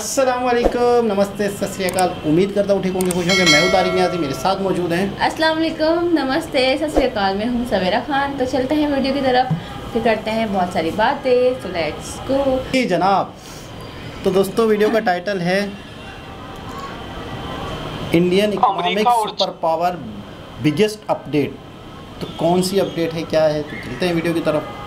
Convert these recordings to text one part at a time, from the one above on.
अस्सलाम वालेकुम, नमस्ते, सत श्री अकाल। उम्मीद करता हूँ ठीक होंगे, खुश होंगे। मैं हूँ तारिक नियाज़ी, मेरे साथ मौजूद हैं। अस्सलाम वालेकुम, नमस्ते, सत श्री अकाल। मैं हूँ सवेरा खान। तो चलते हैं वीडियो की तरफ, फिर करते हैं बहुत सारी बातें। सो लेट्स गो जी जनाब। तो दोस्तों, वीडियो का टाइटल है Indian economic super power biggest update. तो कौन सी अपडेट है, क्या है, तो चलते हैं वीडियो की तरफ।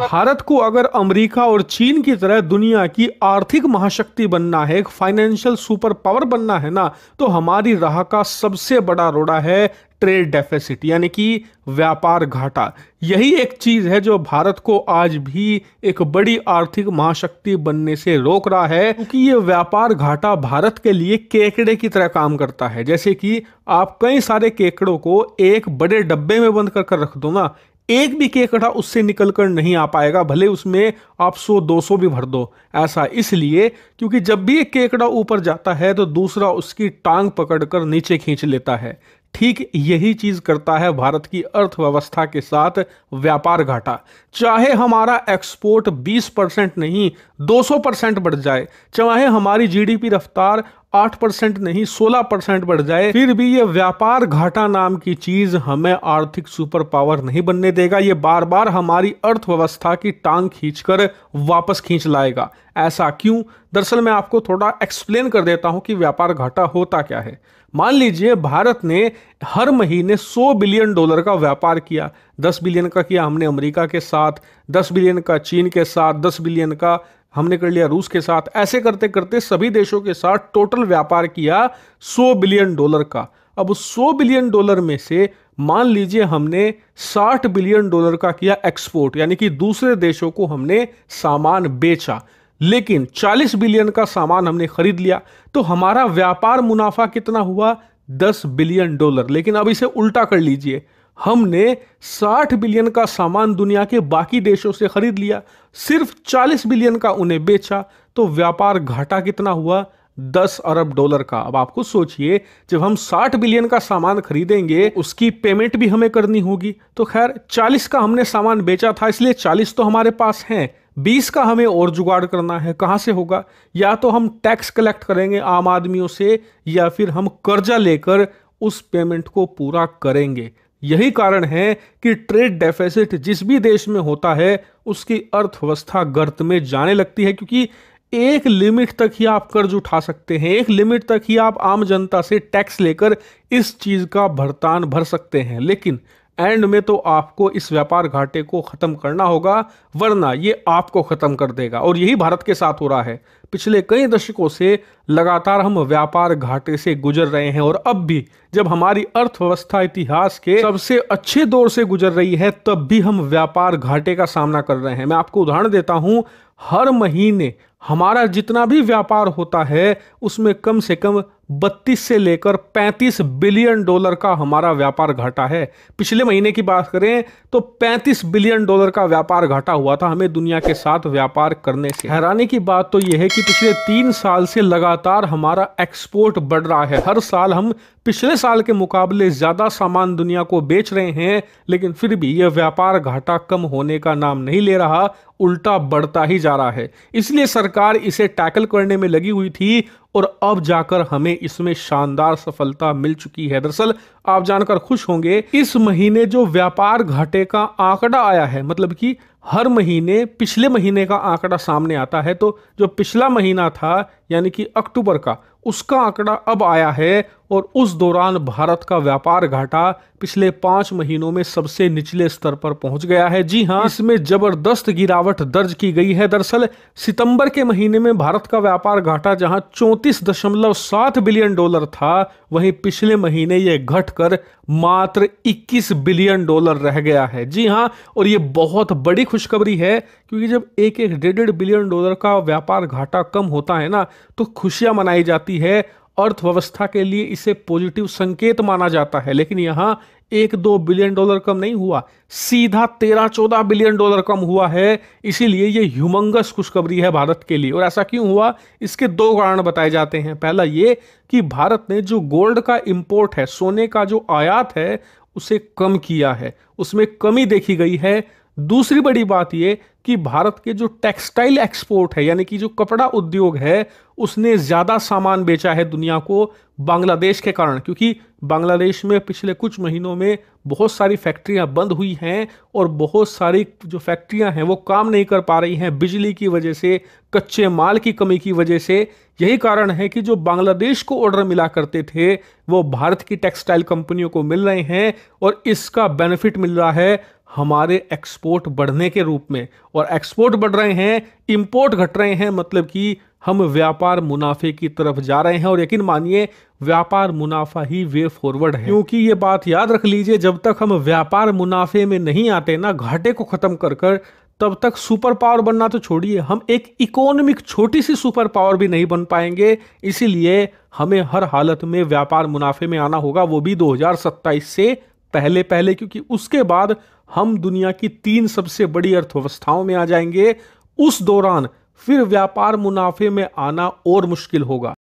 भारत को अगर अमेरिका और चीन की तरह दुनिया की आर्थिक महाशक्ति बनना है, एक फाइनेंशियल सुपर पावर बनना है ना, तो हमारी राह का सबसे बड़ा रोड़ा है ट्रेड डेफिसिट, यानी कि व्यापार घाटा। यही एक चीज है जो भारत को आज भी एक बड़ी आर्थिक महाशक्ति बनने से रोक रहा है, क्योंकि ये व्यापार घाटा भारत के लिए केकड़े की तरह काम करता है। जैसे कि आप कई सारे केकड़ों को एक बड़े डब्बे में बंद कर रख दो ना, एक भी केकड़ा उससे निकलकर नहीं आ पाएगा, भले उसमें आप 100-200 भी भर दो। ऐसा इसलिए क्योंकि जब भी एक केकड़ा ऊपर जाता है तो दूसरा उसकी टांग पकड़कर नीचे खींच लेता है। ठीक यही चीज करता है भारत की अर्थव्यवस्था के साथ व्यापार घाटा। चाहे हमारा एक्सपोर्ट 20% नहीं 200% बढ़ जाए, चाहे हमारी जीडीपी रफ्तार 8% नहीं 16% बढ़ जाए, फिर भी ये व्यापार घाटा नाम की चीज हमें आर्थिक सुपर पावर नहीं बनने देगा। ये बार बार हमारी अर्थव्यवस्था की टांग खींचकर वापस खींच लाएगा। ऐसा क्यों? दरअसल मैं आपको थोड़ा एक्सप्लेन कर देता हूं कि व्यापार घाटा होता क्या है। मान लीजिए भारत ने हर महीने $100 बिलियन का व्यापार किया। 10 बिलियन का किया हमने अमेरिका के साथ, 10 बिलियन का चीन के साथ, 10 बिलियन का हमने कर लिया रूस के साथ। ऐसे करते करते सभी देशों के साथ टोटल व्यापार किया $100 बिलियन का। अब उस $100 बिलियन में से मान लीजिए हमने $60 बिलियन का किया एक्सपोर्ट, यानी कि दूसरे देशों को हमने सामान बेचा, लेकिन 40 बिलियन का सामान हमने खरीद लिया। तो हमारा व्यापार मुनाफा कितना हुआ? $10 बिलियन। लेकिन अब इसे उल्टा कर लीजिए, हमने 60 बिलियन का सामान दुनिया के बाकी देशों से खरीद लिया, सिर्फ 40 बिलियन का उन्हें बेचा, तो व्यापार घाटा कितना हुआ? $10 अरब का। अब आपको सोचिए, जब हम 60 बिलियन का सामान खरीदेंगे उसकी पेमेंट भी हमें करनी होगी। तो खैर 40 का हमने सामान बेचा था, इसलिए 40 तो हमारे पास हैं, 20 का हमें और जुगाड़ करना है। कहां से होगा? या तो हम टैक्स कलेक्ट करेंगे आम आदमियों से, या फिर हम कर्जा लेकर उस पेमेंट को पूरा करेंगे। यही कारण है कि ट्रेड डेफिसिट जिस भी देश में होता है उसकी अर्थव्यवस्था गर्त में जाने लगती है, क्योंकि एक लिमिट तक ही आप कर्ज उठा सकते हैं, एक लिमिट तक ही आप आम जनता से टैक्स लेकर इस चीज का भुगतान भर सकते हैं। लेकिन एंड में तो आपको इस व्यापार घाटे को खत्म करना होगा, वरना ये आपको खत्म कर देगा। और यही भारत के साथ हो रहा है। पिछले कई दशकों से लगातार हम व्यापार घाटे से गुजर रहे हैं, और अब भी जब हमारी अर्थव्यवस्था इतिहास के सबसे अच्छे दौर से गुजर रही है, तब भी हम व्यापार घाटे का सामना कर रहे हैं। मैं आपको उदाहरण देता हूं, हर महीने हमारा जितना भी व्यापार होता है उसमें कम से कम 32 से लेकर $35 बिलियन का हमारा व्यापार घाटा है। पिछले महीने की बात करें तो $35 बिलियन का व्यापार घाटा हुआ था हमें दुनिया के साथ व्यापार करने से। हैरानी की बात तो यह है कि पिछले 3 साल से लगातार हमारा एक्सपोर्ट बढ़ रहा है। हर साल हम पिछले साल के मुकाबले ज्यादा सामान दुनिया को बेच रहे हैं, लेकिन फिर भी यह व्यापार घाटा कम होने का नाम नहीं ले रहा, उल्टा बढ़ता ही जा रहा है। इसलिए सरकार इसे टैकल करने में लगी हुई थी, और अब जाकर हमें इसमें शानदार सफलता मिल चुकी है। दरअसल आप जानकर खुश होंगे, इस महीने जो व्यापार घाटे का आंकड़ा आया है, मतलब कि हर महीने पिछले महीने का आंकड़ा सामने आता है, तो जो पिछला महीना था यानी कि अक्टूबर का, उसका आंकड़ा अब आया है, और उस दौरान भारत का व्यापार घाटा पिछले 5 महीनों में सबसे निचले स्तर पर पहुंच गया है। जी हां, इसमें जबरदस्त गिरावट दर्ज की गई है। दरअसल सितंबर के महीने में भारत का व्यापार घाटा जहां $34.7 बिलियन था, वहीं पिछले महीने यह घटकर मात्र $21 बिलियन रह गया है। जी हां, और यह बहुत बड़ी खुशखबरी है, क्योंकि जब एक $1.5 बिलियन का व्यापार घाटा कम होता है ना, तो खुशियां मनाई जाती है। अर्थव्यवस्था के लिए इसे पॉजिटिव संकेत माना जाता है। लेकिन यहां $1-2 बिलियन कम नहीं हुआ, सीधा $13-14 बिलियन कम हुआ है। इसीलिए ये ह्यूमंगस खुशखबरी है भारत के लिए। और ऐसा क्यों हुआ? इसके 2 कारण बताए जाते हैं। पहला ये कि भारत ने जो गोल्ड का इंपोर्ट है, सोने का जो आयात है, उसे कम किया है, उसमें कमी देखी गई है। दूसरी बड़ी बात ये कि भारत के जो टेक्सटाइल एक्सपोर्ट है यानी कि जो कपड़ा उद्योग है उसने ज़्यादा सामान बेचा है दुनिया को बांग्लादेश के कारण, क्योंकि बांग्लादेश में पिछले कुछ महीनों में बहुत सारी फैक्ट्रियां बंद हुई हैं और बहुत सारी जो फैक्ट्रियां हैं वो काम नहीं कर पा रही हैं बिजली की वजह से, कच्चे माल की कमी की वजह से। यही कारण है कि जो बांग्लादेश को ऑर्डर मिला करते थे वो भारत की टेक्सटाइल कंपनियों को मिल रहे हैं और इसका बेनिफिट मिल रहा है हमारे एक्सपोर्ट बढ़ने के रूप में। और एक्सपोर्ट बढ़ रहे हैं, इंपोर्ट घट रहे हैं, मतलब कि हम व्यापार मुनाफे की तरफ जा रहे हैं। और यकीन मानिए व्यापार मुनाफा ही वे फॉरवर्ड है, क्योंकि ये बात याद रख लीजिए, जब तक हम व्यापार मुनाफे में नहीं आते ना, घाटे को खत्म कर कर, तब तक सुपर पावर बनना तो छोड़िए, हम एक इकोनॉमिक छोटी सी सुपर पावर भी नहीं बन पाएंगे। इसीलिए हमें हर हालत में व्यापार मुनाफे में आना होगा, वो भी 2027 से पहले पहले, क्योंकि उसके बाद हम दुनिया की 3 सबसे बड़ी अर्थव्यवस्थाओं में आ जाएंगे। उस दौरान फिर व्यापार मुनाफे में आना और मुश्किल होगा।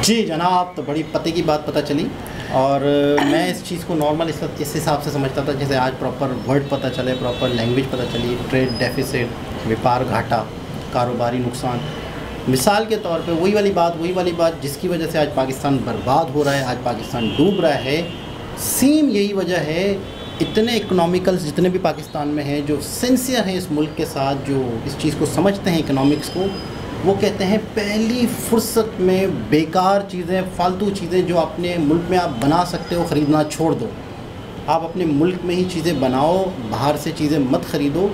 जी जनाब, तो बड़ी पते की बात पता चली। और मैं इस चीज़ को नॉर्मल इस हिसाब से समझता था, जैसे आज प्रॉपर वर्ड पता चले, प्रॉपर लैंग्वेज पता चली, ट्रेड डेफिसिट, व्यापार घाटा, कारोबारी नुकसान। मिसाल के तौर पे वही वाली बात जिसकी वजह से आज पाकिस्तान बर्बाद हो रहा है, आज पाकिस्तान डूब रहा है, सेम यही वजह है। इतने इकोनॉमिकल्स जितने भी पाकिस्तान में हैं, जो सिंसियर हैं इस मुल्क के साथ, जो इस चीज़ को समझते हैं इकोनॉमिक्स को, वो कहते हैं पहली फुर्सत में बेकार चीज़ें, फालतू चीज़ें जो अपने मुल्क में आप बना सकते हो ख़रीदना छोड़ दो। आप अपने मुल्क में ही चीज़ें बनाओ, बाहर से चीज़ें मत ख़रीदो।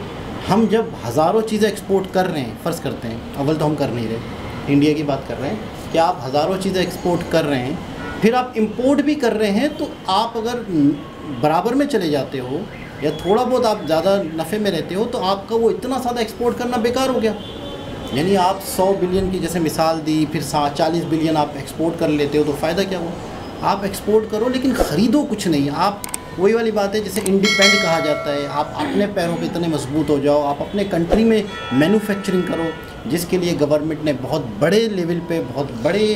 हम जब हज़ारों चीज़ें एक्सपोर्ट कर रहे हैं, फ़र्ज़ करते हैं, अव्वल तो हम कर नहीं रहे, इंडिया की बात कर रहे हैं कि आप हज़ारों चीज़ें एक्सपोर्ट कर रहे हैं, फिर आप इंपोर्ट भी कर रहे हैं, तो आप अगर बराबर में चले जाते हो या थोड़ा बहुत आप ज़्यादा नफ़े में रहते हो, तो आपका वो इतना ज़्यादा एक्सपोर्ट करना बेकार हो गया। यानी आप 100 बिलियन की जैसे मिसाल दी, फिर 40 बिलियन आप एक्सपोर्ट कर लेते हो, तो फ़ायदा क्या हुआ? आप एक्सपोर्ट करो लेकिन ख़रीदो कुछ नहीं। आप वही वाली बात है जिसे इंडिपेंडेंट कहा जाता है, आप अपने पैरों पे इतने मजबूत हो जाओ, आप अपने कंट्री में मैन्युफैक्चरिंग करो, जिसके लिए गवर्नमेंट ने बहुत बड़े लेवल पे बहुत बड़े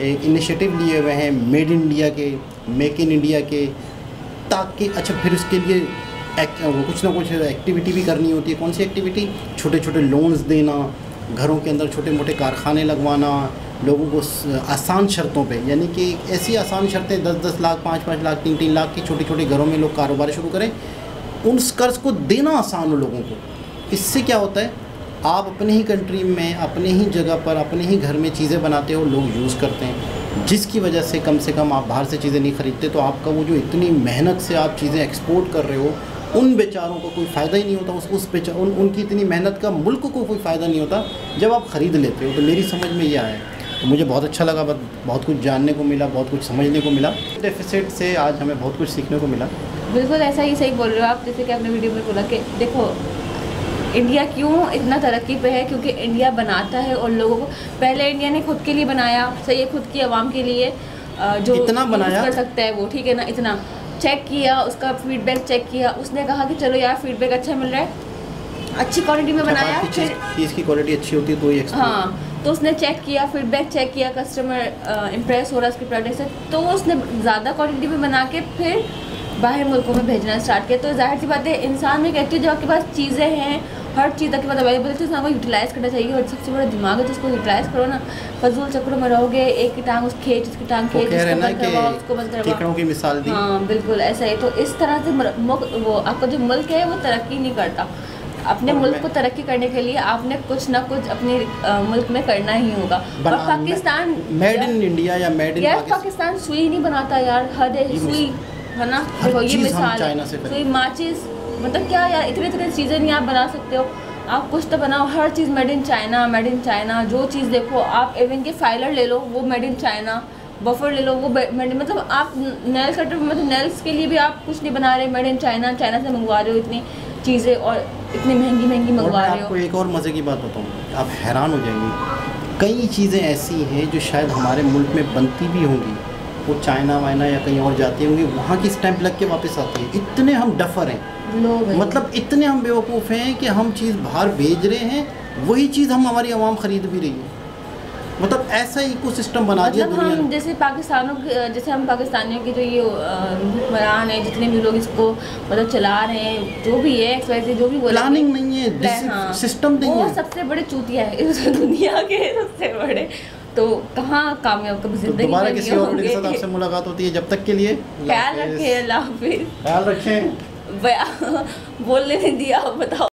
इनिशिएटिव लिए हुए हैं, मेड इन इंडिया के, मेक इन इंडिया के, ताकि अच्छा फिर उसके लिए कुछ ना कुछ एक्टिविटी भी करनी होती है। कौन सी एक्टिविटी? छोटे छोटे लोन्स देना, घरों के अंदर छोटे मोटे कारखाने लगवाना, लोगों को आसान शर्तों पे, यानी कि ऐसी आसान शर्तें 10-10 लाख, 5-5 लाख, 3-3 लाख की छोटे छोटे घरों में लोग कारोबार शुरू करें, उन कर्ज़ को देना आसान हो लोगों को। इससे क्या होता है, आप अपने ही कंट्री में, अपने ही जगह पर, अपने ही घर में चीज़ें बनाते हो, लोग यूज़ करते हैं, जिसकी वजह से कम आप बाहर से चीज़ें नहीं ख़रीदते, तो आपका वो जो इतनी मेहनत से आप चीज़ें एक्सपोर्ट कर रहे हो, उन बेचारों को कोई फ़ायदा ही नहीं होता, उनकी इतनी मेहनत का मुल्क को कोई फ़ायदा नहीं होता जब आप ख़रीद लेते हो। तो मेरी समझ में ये आया, तो मुझे बहुत अच्छा लगा, बहुत कुछ जानने को मिला, बहुत कुछ समझने को मिला। डेफिसिट से आज हमें बहुत कुछ सीखने को मिला। बिल्कुल ऐसा ही सही बोल रहे हो आप, जैसे कि आपने वीडियो में बोला कि देखो इंडिया क्यों इतना तरक्की पे है, क्योंकि इंडिया बनाता है और लोगों को, पहले इंडिया ने खुद के लिए बनाया, सही है, खुद की आवाम के लिए, जो इतना बनाया कर सकता है वो, ठीक है ना, इतना चेक किया, उसका फीडबैक चेक किया, उसने कहा कि चलो यार फीडबैक अच्छा मिल रहा है, अच्छी क्वालिटी में बनाया, फिर चीज़ की क्वालिटी अच्छी होती है तो ये, हाँ, तो उसने चेक किया, फीडबैक चेक किया, कस्टमर इम्प्रेस हो रहा है उसके प्रोडक्ट से, तो उसने ज़्यादा क्वालिटी में बना के फिर बाहर मुल्कों में भेजना स्टार्ट किया। तो जाहिर सी बात है, इंसान में कहती है जब आपके पास चीज़ें हैं, हर चीज़ आपके पास अवेलेबल है, तो उसको यूटिलाइज़ करना चाहिए। और सबसे बड़ा दिमाग है तो उसको यूटिलाइज़ करो ना, फजूल चक्रों में रहोगे, एक की टांग उस खेत, उसकी टांग खेत, उसको बंद करवाओ की मिसाल दी। हाँ बिल्कुल ऐसा ही। तो इस तरह से वो आपका जो मुल्क है वो तरक्की नहीं करता। अपने मुल्क को तरक्की करने के लिए आपने कुछ ना कुछ अपने मुल्क में करना ही होगा। और पाकिस्तान मेड इन इंडिया या मेड इन पाकिस्तान सुई नहीं बनाता यार, हद है, सुई है ना, देखो ये मिसाल है, सुई, माचिस, मतलब क्या यार, इतने चीज़ें नहीं आप बना सकते हो, आप कुछ तो बनाओ। हर चीज़ made in China, made in China, जो चीज़ देखो आप, इवन के फाइलर ले लो वो मेड इन चाइना, बफर ले लो वो मतलब आप नेल कटर, मतलब नेल्स के लिए भी आप कुछ नहीं बना रहे, मेड इन चाइना, चाइना से मंगवा रहे हो इतनी चीज़ें, और इतनी महंगी मंगवा रहे हो। आपको एक और मज़े की बात बताऊँ, आप हैरान हो जाएंगे, कई चीज़ें ऐसी हैं जो शायद हमारे मुल्क में बनती भी होंगी, वो चाइना वाइना या कहीं और जाती होंगी, वहाँ की स्टैंप लग के वापस आती है। इतने हम डफर हैं, मतलब इतने हम बेवकूफ़ हैं कि हम चीज़ बाहर भेज रहे हैं, वही चीज़ हम हमारी आवाम ख़रीद भी रही है। मतलब ऐसा इकोसिस्टम बना दिया मतलब दुनिया हम ने। जैसे हम पाकिस्तानियों के जो ये हुक्मरान है, जितने भी लोग इसको मतलब चला रहे हैं, जो भी है XYZ जो भी बोला, प्लानिंग नहीं है, सिस्टम नहीं वो है। सबसे बड़े चूतिया है इस दुनिया के सबसे बड़े। तो कहाँ कामयाब कभी तो जिंदगी दोबारा में किसी नहीं और वीडियो के साथ होंगे। आपसे मुलाकात होती है, जब तक के लिए ख्याल रखें, अल्लाह हाफिज़। ख्याल रखें। बोलने नहीं दिया, बताओ।